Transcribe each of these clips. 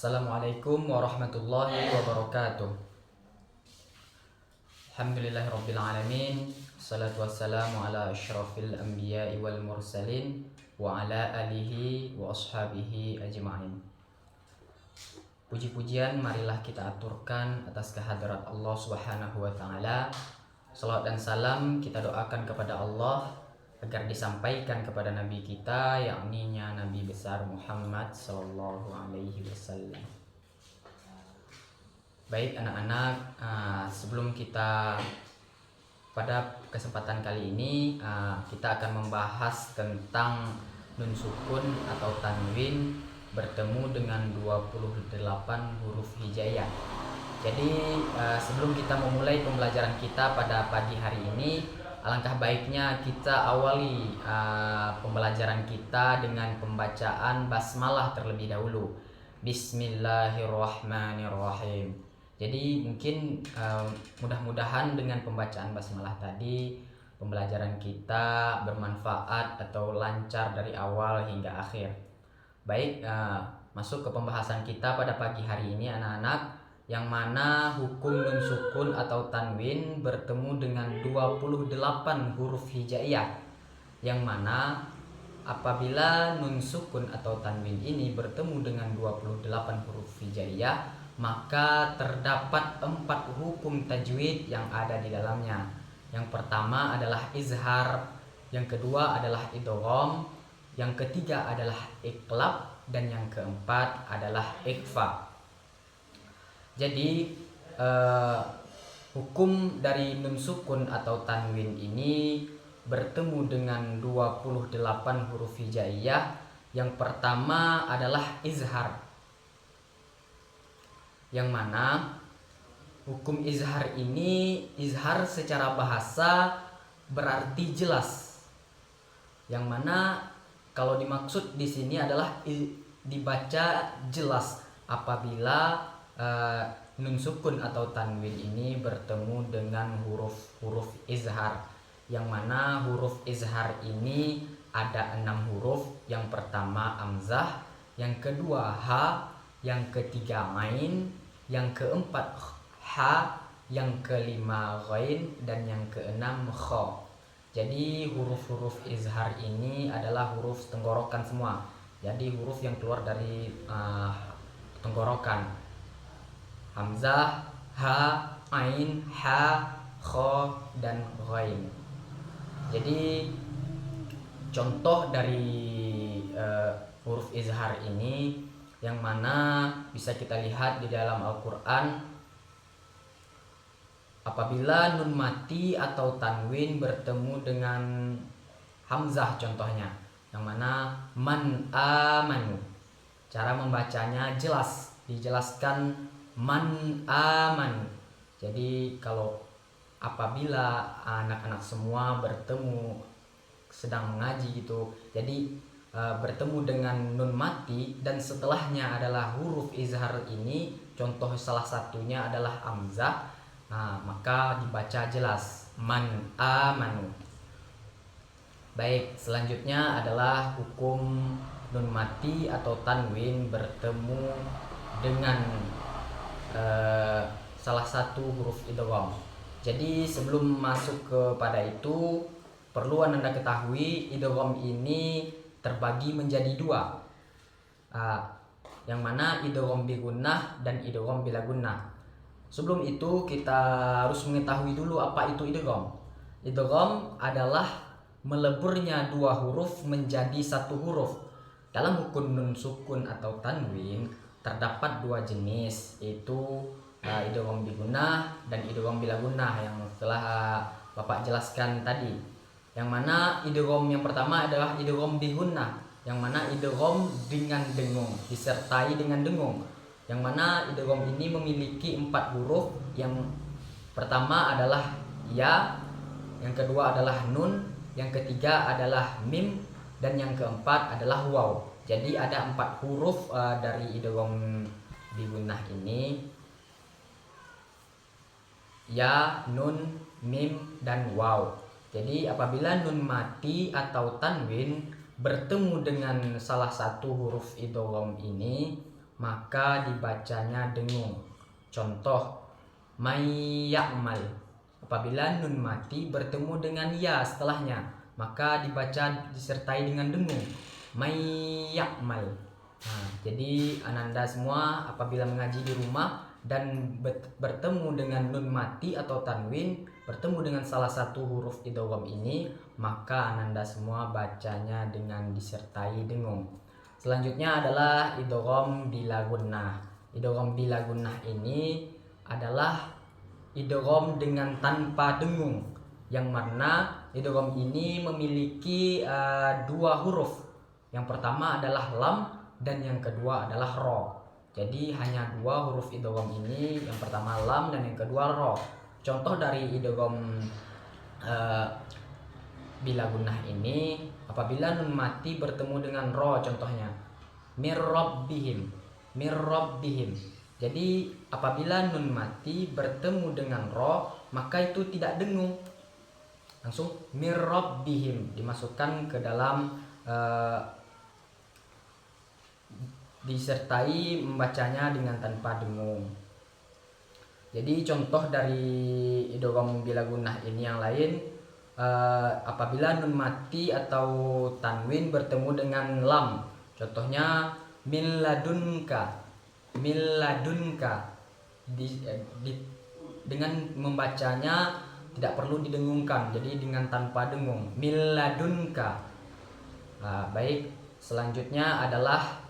Assalamualaikum warahmatullahi wabarakatuh. Alhamdulillahirabbil alamin. Wassalatu wassalamu ala asyrafil anbiya'i wal mursalin wa ala alihi wa ashabihi ajma'in. Puji-pujian marilah kita aturkan atas kehadirat Allah Subhanahu wa taala. Salawat dan salam kita doakan kepada Allah agar disampaikan kepada Nabi kita, yakni Nabi besar Muhammad sallallahu alaihi wasallam. Baik anak-anak, sebelum kita pada kesempatan kali ini kita akan membahas tentang nun sukun atau tanwin bertemu dengan 28 huruf hijaiyah. Jadi sebelum kita memulai pembelajaran kita pada pagi hari ini, alangkah baiknya kita awali pembelajaran kita dengan pembacaan basmalah terlebih dahulu. Bismillahirrahmanirrahim. Jadi mungkin mudah-mudahan dengan pembacaan basmalah tadi pembelajaran kita bermanfaat atau lancar dari awal hingga akhir. Baik, masuk ke pembahasan kita pada pagi hari ini anak-anak, yang mana hukum nun sukun atau tanwin bertemu dengan 28 huruf hijaiyah, yang mana apabila nun sukun atau tanwin ini bertemu dengan 28 huruf hijaiyah, maka terdapat 4 hukum tajwid yang ada di dalamnya. Yang pertama adalah izhar, yang kedua adalah idgham, yang ketiga adalah iqlab, dan yang keempat adalah ikhfa. Jadi hukum dari nun sukun atau tanwin ini bertemu dengan 28 huruf hijaiyah. Yang pertama adalah izhar, yang mana hukum izhar ini, izhar secara bahasa berarti jelas, yang mana kalau dimaksud di sini adalah dibaca jelas apabila nun sukun atau tanwin ini bertemu dengan huruf izhar, yang mana huruf izhar ini ada 6 huruf. Yang pertama hamzah, yang kedua ha, yang ketiga ain, yang keempat ha, yang kelima ghain, dan yang keenam kha. Jadi huruf-huruf izhar ini adalah huruf tenggorokan semua. Jadi huruf yang keluar dari tenggorokan. Hamzah, ha, ain, ha, kha, dan ghain. Jadi contoh dari huruf izhar ini yang mana bisa kita lihat di dalam Al-Quran, apabila nun mati atau tanwin bertemu dengan hamzah contohnya, yang mana man amanu. Cara membacanya jelas, dijelaskan man aman. Jadi kalau apabila anak-anak semua bertemu sedang mengaji gitu, jadi bertemu dengan nun mati dan setelahnya adalah huruf izhar ini, contoh salah satunya adalah hamzah, maka dibaca jelas man amanu. Baik, selanjutnya adalah hukum nun mati atau tanwin bertemu dengan salah satu huruf idgham. Jadi sebelum masuk kepada itu, perlu Anda ketahui idgham ini terbagi menjadi 2, yang mana idgham bi gunnah dan idgham bila gunnah. Sebelum itu kita harus mengetahui dulu apa itu idgham. Idgham adalah meleburnya 2 huruf menjadi 1 huruf. Dalam hukum nun sukun atau tanwin terdapat 2 jenis, yaitu idgham bi gunnah dan idgham bila gunnah yang telah Bapak jelaskan tadi. Yang mana idgham yang pertama adalah idgham bi gunnah, yang mana idgham dengan dengung, disertai dengan dengung. Yang mana idgham ini memiliki 4 huruf. Yang pertama adalah ya, yang kedua adalah nun, yang ketiga adalah mim, dan yang keempat adalah waw. Jadi ada 4 huruf dari idgham bi gunnah ini, ya, nun, mim, dan waw. Jadi apabila nun mati atau tanwin bertemu dengan salah satu huruf idgham ini, maka dibacanya dengung. Contoh may ya'mal, apabila nun mati bertemu dengan ya setelahnya, maka dibaca disertai dengan dengung, may ya'mal. Nah, jadi ananda semua apabila mengaji di rumah dan bertemu dengan nun mati atau tanwin, bertemu dengan salah satu huruf idgham ini, maka ananda semua bacanya dengan disertai dengung. Selanjutnya adalah idgham bila gunnah. Idgham bila gunnah ini adalah idgham dengan tanpa dengung, yang mana idgham ini memiliki dua huruf. Yang pertama adalah lam dan yang kedua adalah ro. Jadi hanya dua huruf idgham ini, yang pertama lam dan yang kedua ro. Contoh dari idgham bila gunnah ini, apabila nun mati bertemu dengan ro, contohnya mir rabbihim, mir rabbihim. Jadi apabila nun mati bertemu dengan ro, maka itu tidak dengung, langsung mir rabbihim, dimasukkan ke dalam disertai membacanya dengan tanpa dengung. Jadi contoh dari idgham bila gunnah ini yang lain, apabila nun mati atau tanwin bertemu dengan lam, contohnya min ladunka, min ladunka. Dengan membacanya tidak perlu didengungkan, jadi dengan tanpa dengung, min ladunka. Baik, selanjutnya adalah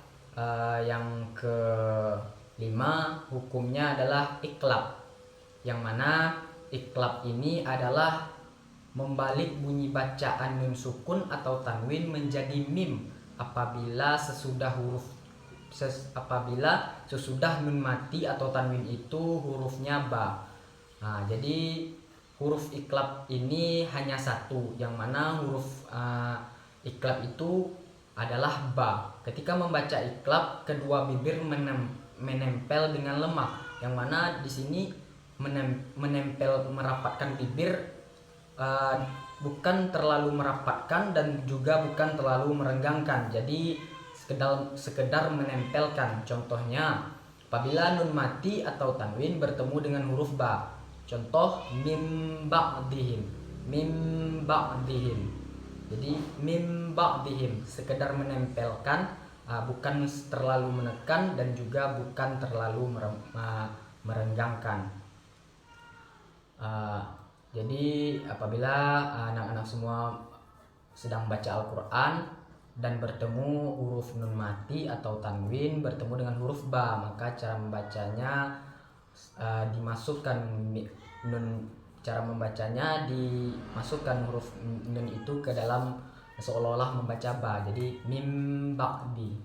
yang kelima, hukumnya adalah iklab, yang mana iklab ini adalah membalik bunyi bacaan nun sukun atau tanwin menjadi mim apabila sesudah nun mati atau tanwin itu hurufnya ba. Jadi huruf iklab ini hanya satu, yang mana huruf iklab itu adalah ba. Ketika membaca iklab, kedua bibir menempel dengan lemah, yang mana di sini menempel merapatkan bibir, bukan terlalu merapatkan dan juga bukan terlalu merenggangkan. Jadi sekedar menempelkan. Contohnya apabila nun mati atau tanwin bertemu dengan huruf ba, contoh mim ba'dihim, mim ba'dihim. Jadi mim ba'dihim, sekedar menempelkan, bukan terlalu menekan dan juga bukan terlalu merenggangkan. Jadi apabila anak-anak semua sedang baca Al-Quran dan bertemu huruf nun mati atau tanwin bertemu dengan huruf ba, maka cara membacanya dimasukkan dimasukkan huruf nun itu ke dalam seolah-olah membaca ba, jadi mim ba'di.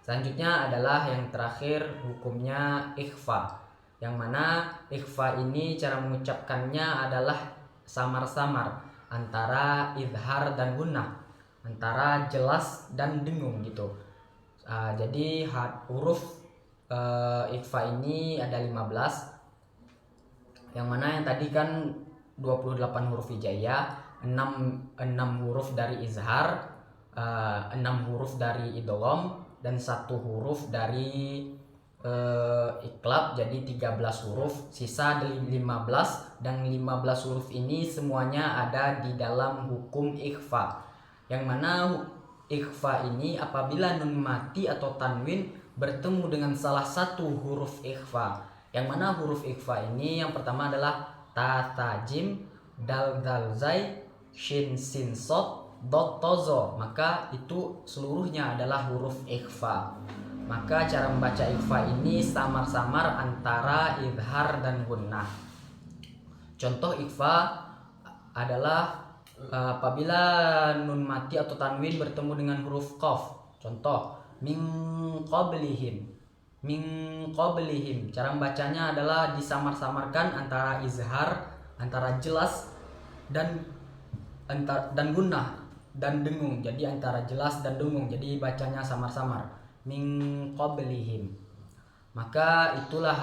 Selanjutnya adalah yang terakhir, hukumnya ikhfa, yang mana ikhfa ini cara mengucapkannya adalah samar-samar antara izhar dan gunnah, antara jelas dan dengung gitu. Jadi huruf ikhfa ini ada 15, yang mana yang tadi kan 28 huruf hijaiyah, 6 huruf dari izhar, 6 huruf dari idgham, dan 1 huruf dari iklab, jadi 13 huruf. Sisa dari 15, dan 15 huruf ini semuanya ada di dalam hukum ikhfa, yang mana ikhfa ini apabila nun mati atau tanwin bertemu dengan salah satu huruf ikhfa, yang mana huruf ikhfa ini yang pertama adalah ta, ta, jim, dal, dal, zai, shin, sin, sod, dot, tozo, maka itu seluruhnya adalah huruf ikhfa. Maka cara membaca ikhfa ini samar-samar antara izhar dan gunnah. Contoh ikhfa adalah apabila nun mati atau tanwin bertemu dengan huruf qaf, contoh min qablihim, min qablihim. Cara membacanya adalah disamar-samarkan antara izhar, antara jelas, dan gunnah dan dengung. Jadi antara jelas dan dengung, jadi bacanya samar-samar, min qablihim. Maka itulah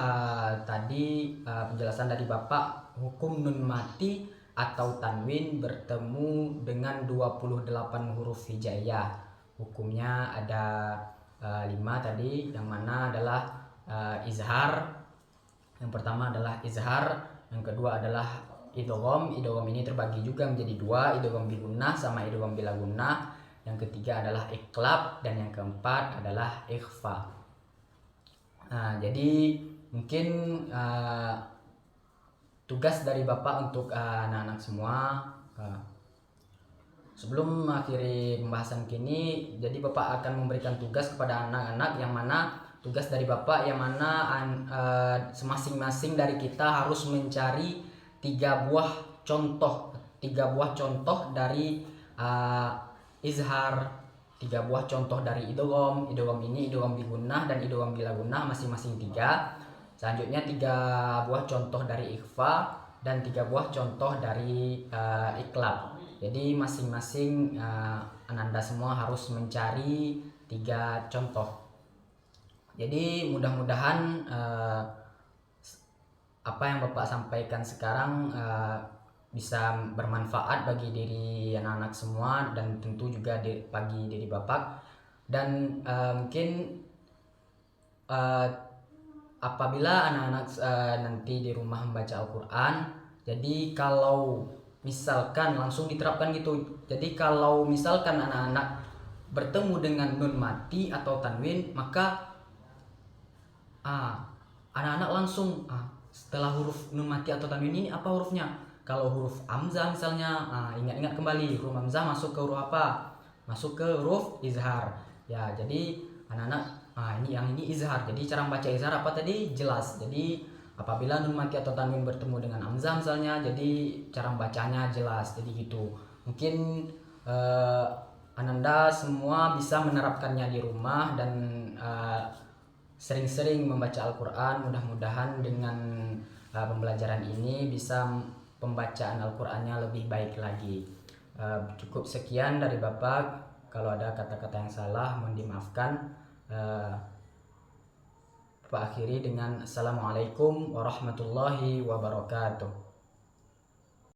tadi penjelasan dari Bapak hukum nun mati atau tanwin bertemu dengan 28 huruf hijaiyah. Hukumnya ada 5 tadi, yang mana adalah izhar. Yang pertama adalah izhar, yang kedua adalah idgham. Idgham ini terbagi juga menjadi dua, idgham bi gunnah sama idgham bila gunnah. Yang ketiga adalah iqlab, dan yang keempat adalah ikhfa. Nah, jadi mungkin tugas dari Bapak untuk anak-anak semua, sebelum mengakhiri pembahasan kini, jadi Bapak akan memberikan tugas kepada anak-anak, yang mana tugas dari Bapak yang mana masing-masing dari kita harus mencari 3 buah contoh dari izhar, 3 buah contoh dari idgham. Idgham ini idgham bi gunnah dan idgham bila gunnah, masing-masing 3. Selanjutnya 3 buah contoh dari ikhfa dan 3 buah contoh dari iqlab. Jadi masing-masing ananda semua harus mencari 3 contoh. Jadi mudah-mudahan apa yang Bapak sampaikan sekarang bisa bermanfaat bagi diri anak-anak semua, dan tentu juga bagi diri Bapak. Dan mungkin apabila anak-anak nanti di rumah membaca Al-Quran, jadi kalau misalkan langsung diterapkan gitu. Jadi kalau misalkan anak-anak bertemu dengan nun mati atau tanwin, maka anak-anak langsung setelah huruf nun mati atau tanwin ini apa hurufnya. Kalau huruf hamzah misalnya, ingat-ingat kembali huruf hamzah masuk ke huruf apa? Masuk ke huruf izhar. Ya, jadi anak-anak ini izhar. Jadi cara membaca izhar apa tadi? Jelas. Jadi apabila nun mati atau tanwin bertemu dengan hamzah misalnya, jadi cara membacanya jelas. Jadi gitu. Mungkin ananda semua bisa menerapkannya di rumah dan sering-sering membaca Al-Quran. Mudah-mudahan dengan pembelajaran ini bisa pembacaan Al-Qurannya lebih baik lagi. Cukup sekian dari Bapak. Kalau ada kata-kata yang salah mohon dimaafkan. Bapak akhiri dengan Assalamualaikum warahmatullahi wabarakatuh.